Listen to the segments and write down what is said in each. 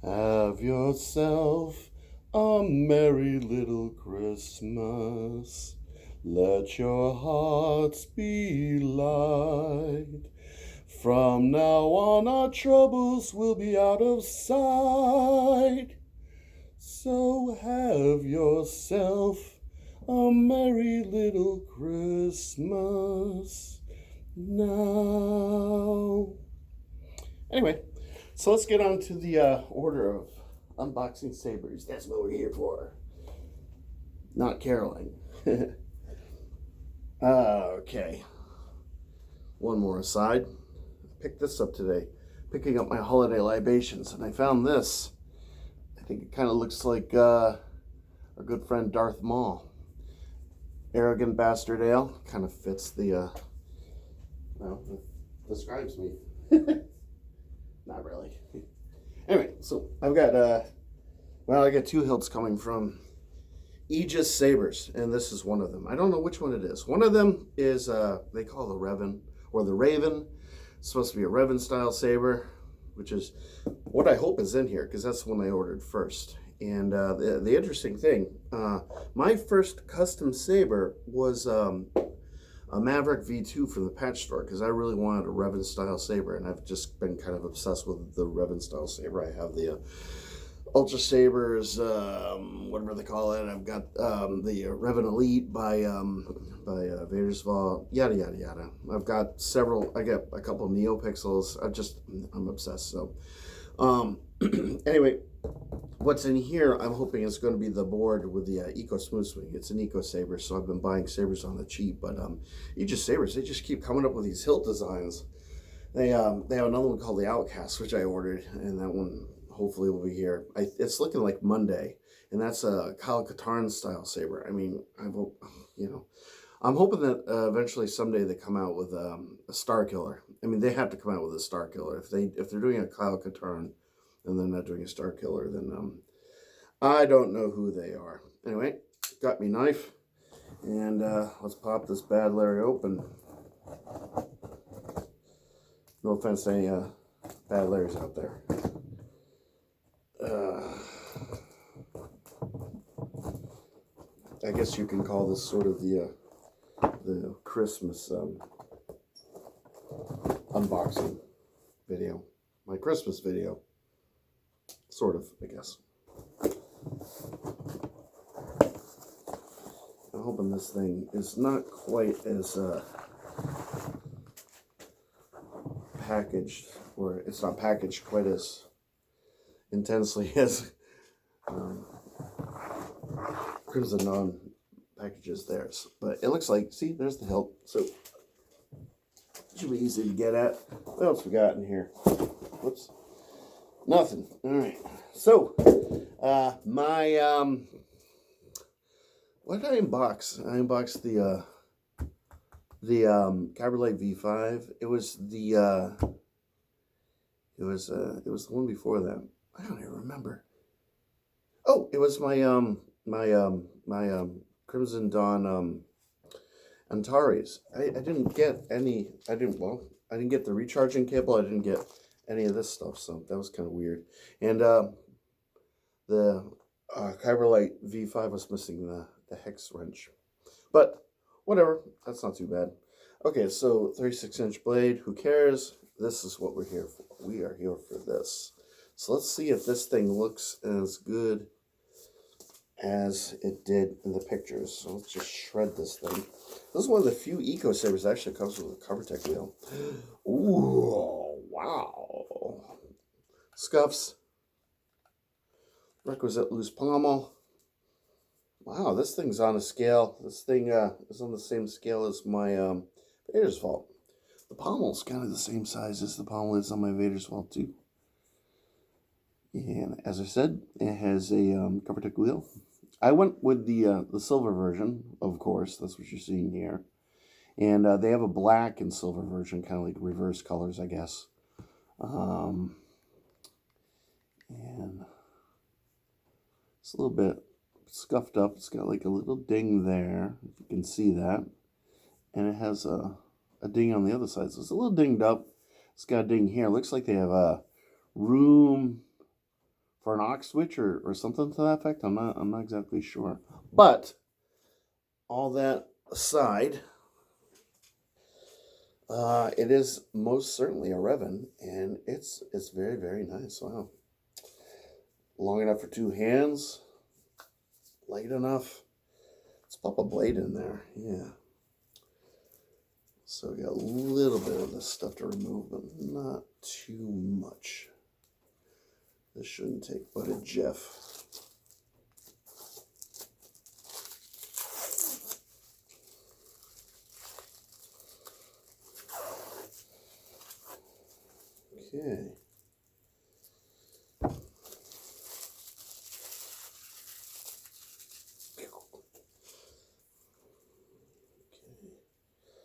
Have yourself a merry little Christmas. Let your hearts be light. From now on, our troubles will be out of sight. So have yourself a merry little Christmas now. Anyway, so let's get on to the order of unboxing sabers. That's what we're here for. Not caroling. Okay. One more aside. I picked this up today. Picking up my holiday libations, and I found this. I think it kind of looks like our good friend Darth Maul. Arrogant Bastard Ale. Kind of fits the, well, it describes me. Not really. Anyway, so I've got, I got two hilts coming from Aegis Sabers, and this is one of them. I don't know which one it is. One of them is, they call the Raven, or the Raven. It's supposed to be a Raven style saber, which is what I hope is in here, because that's the one I ordered first. And the interesting thing, my first custom saber was a Maverick V2 from the patch store, because I really wanted a Raven style saber, and I've just been kind of obsessed with the Raven style saber. I have the Ultra Sabers, whatever they call it. I've got the Raven Elite by Vader's Vault, yada yada yada. I've got several. I got a couple of NeoPixels. I'm obsessed. So anyway, what's in here, I'm hoping is going to be the board with the Eco Smooth Swing. It's an Eco Saber, so I've been buying sabers on the cheap. But Aegis Sabers, they just keep coming up with these hilt designs. They have another one called the Outcast, which I ordered, and that one hopefully will be here. It's looking like Monday, and that's a Kyle Katarn style saber. I mean, I hope, I'm hoping that eventually someday they come out with a Star Killer. I mean, they have to come out with a Star Killer. If they're doing a Kyle Katarn and they're not doing a Star Killer, then I don't know who they are. Anyway, got me knife, and let's pop this bad Larry open. No offense to any bad Larrys out there. I guess you can call this sort of the Christmas unboxing video. My Christmas video. Sort of, I guess. I'm hoping this thing is not quite as packaged, or it's not packaged quite as intensely as Crimson Dawn packages theirs. But it looks like, see, there's the hilt. So it should be easy to get at. What else we got in here? Whoops. Nothing. All right. So, my, what did I unbox? I unboxed the Cabriolet V5. It was the one before that. I don't even remember. Oh, it was my Crimson Dawn Antares. I didn't get any. I didn't get the recharging cable. I didn't get any of this stuff. So that was kind of weird. And the Cabriolet V5 was missing the hex wrench. But whatever. That's not too bad. Okay, so 36-inch blade. Who cares? This is what we're here for. We are here for this. So let's see if this thing looks as good as it did in the pictures. So let's just shred this thing. This is one of the few Eco Sabers that actually comes with a cover tech wheel. Ooh, wow. Scuffs. Requisite loose pommel. Wow, this thing's on a scale. This thing is on the same scale as my Vader's Vault. The pommel's kind of the same size as the pommel is on my Vader's Vault too. And as I said, it has a cover tech wheel. I went with the silver version, of course. That's what you're seeing here. And they have a black and silver version, kind of like reverse colors, I guess. And it's a little bit scuffed up. It's got like a little ding there, if you can see that. And it has a ding on the other side. So it's a little dinged up. It's got a ding here. It looks like they have a room for an aux switch or something to that effect. I'm not exactly sure. But all that aside, it is most certainly a Raven, and it's very, very nice. Wow. Long enough for two hands, light enough. Let's pop a blade in there. Yeah. So we got a little bit of this stuff to remove, but not too much. This shouldn't take but a jiff. Okay.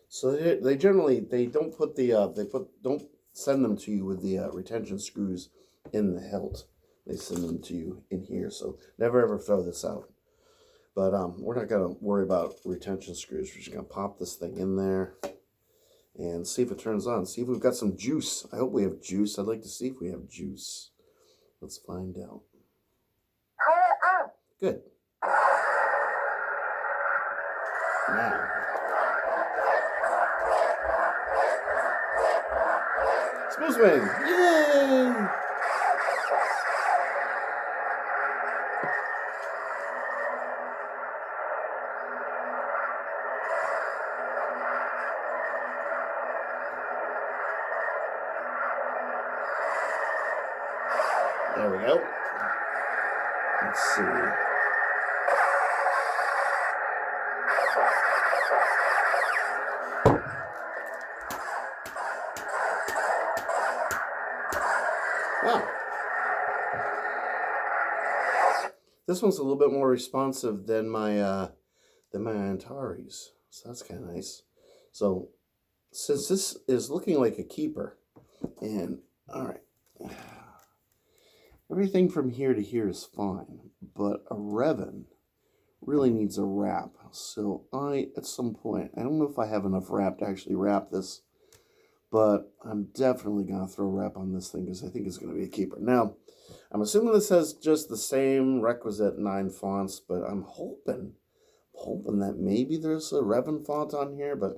So they generally don't put the don't send them to you with the retention screws in the hilt. They send them to you in here. So never ever throw this out. But we're not gonna worry about retention screws. We're just gonna pop this thing in there and see if it turns on. See if we've got some juice. I hope we have juice. I'd like to see if we have juice. Let's find out. Good. Now. Smooth swing! Yay! There we go. Let's see. Wow. This one's a little bit more responsive than my Antares. So that's kind of nice. So since this is looking like a keeper, and all right, everything from here to here is fine, but a Raven really needs a wrap. So at some point, I don't know if I have enough wrap to actually wrap this, but I'm definitely going to throw wrap on this thing because I think it's going to be a keeper. Now, I'm assuming this has just the same requisite 9 fonts, but I'm hoping that maybe there's a Raven font on here, but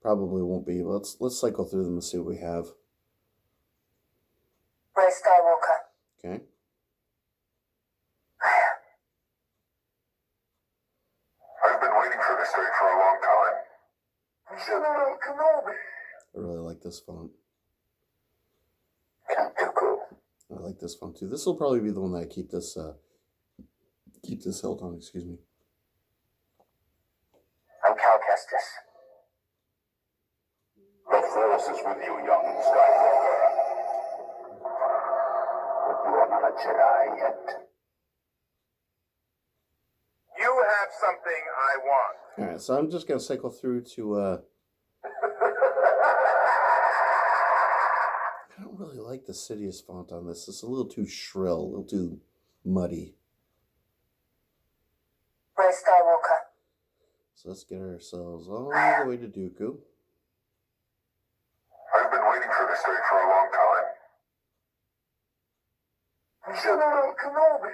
probably won't be. Let's cycle through them and see what we have. Ray Skywalker. Okay. I've been waiting for this day for a long time. General Kenobi. I really like this font. Count Dooku. I like this font too. This will probably be the one that I keep this hilt on, excuse me. I'm Cal Kestis. The Force is with you, young Skywalker. But you are not a Jedi yet. You have something I want. Alright, so I'm just going to cycle through to... I don't really like the Sidious font on this. It's a little too shrill, a little too muddy. Ray Skywalker. So let's get ourselves all the way to Dooku. I've been waiting for this day for a long time. General Kenobi.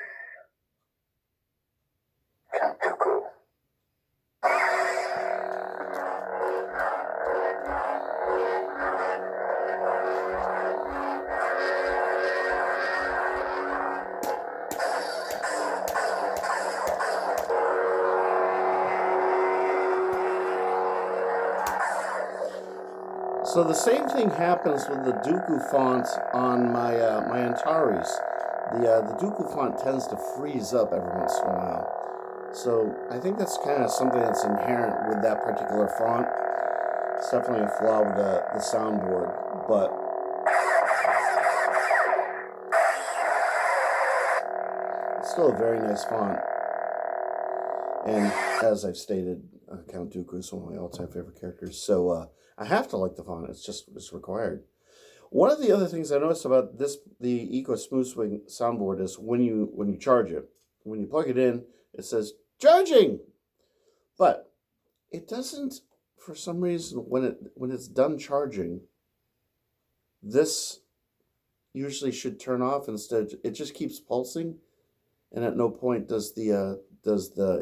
Count Dooku. So the same thing happens with the Dooku font on my my Antares. The Dooku font tends to freeze up every once in a while. So I think that's kind of something that's inherent with that particular font. It's definitely a flaw with the soundboard, but it's still a very nice font. And as I've stated, Count Dooku is one of my all-time favorite characters. So I have to like the font. It's required. One of the other things I noticed about the Eco Smooth Swing soundboard is when you charge it, when you plug it in, it says charging, but it doesn't for some reason when it's done charging. This usually should turn off. Instead, it just keeps pulsing, and at no point does the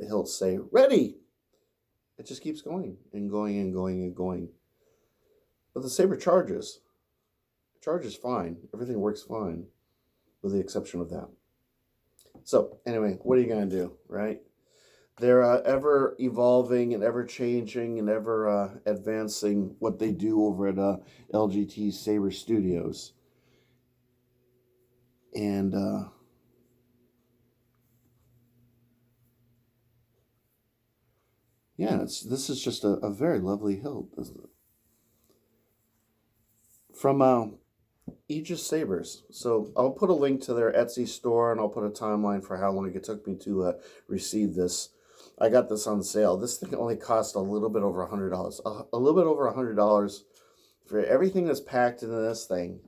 hilt say ready. It just keeps going and going and going and going. But the Saber charges. It charges fine. Everything works fine, with the exception of that. So anyway, what are you gonna do, right? They're ever evolving and ever changing and ever advancing what they do over at LGT Saber Studios. And yeah, this is just a very lovely hilt, isn't it? From Aegis Sabers. So I'll put a link to their Etsy store, and I'll put a timeline for how long it took me to receive this. I got this on sale. This thing only cost a little bit over $100. A little bit over $100 for everything that's packed into this thing.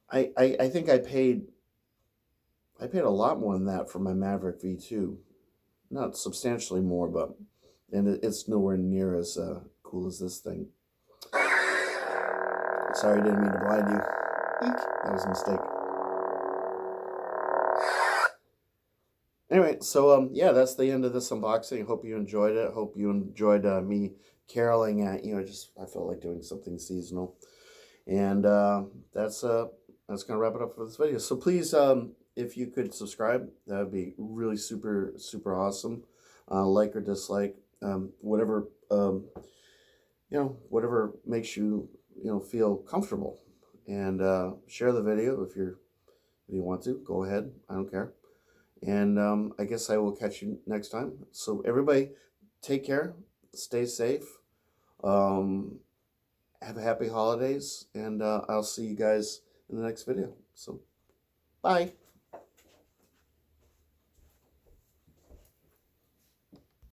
I think I paid a lot more than that for my Maverick V2. Not substantially more, but it's nowhere near as cool as this thing. Sorry, I didn't mean to blind you. Eek, that was a mistake. Anyway, so yeah, that's the end of this unboxing. Hope you enjoyed it. Hope you enjoyed me caroling at you. I felt like doing something seasonal, and that's gonna wrap it up for this video. So please, if you could subscribe, that would be really super awesome. Like or dislike, whatever whatever makes you feel comfortable, and share the video if you want to. Go ahead, I don't care. And I guess I will catch you next time. So everybody, take care, stay safe, have a happy holidays, and I'll see you guys in the next video. So bye.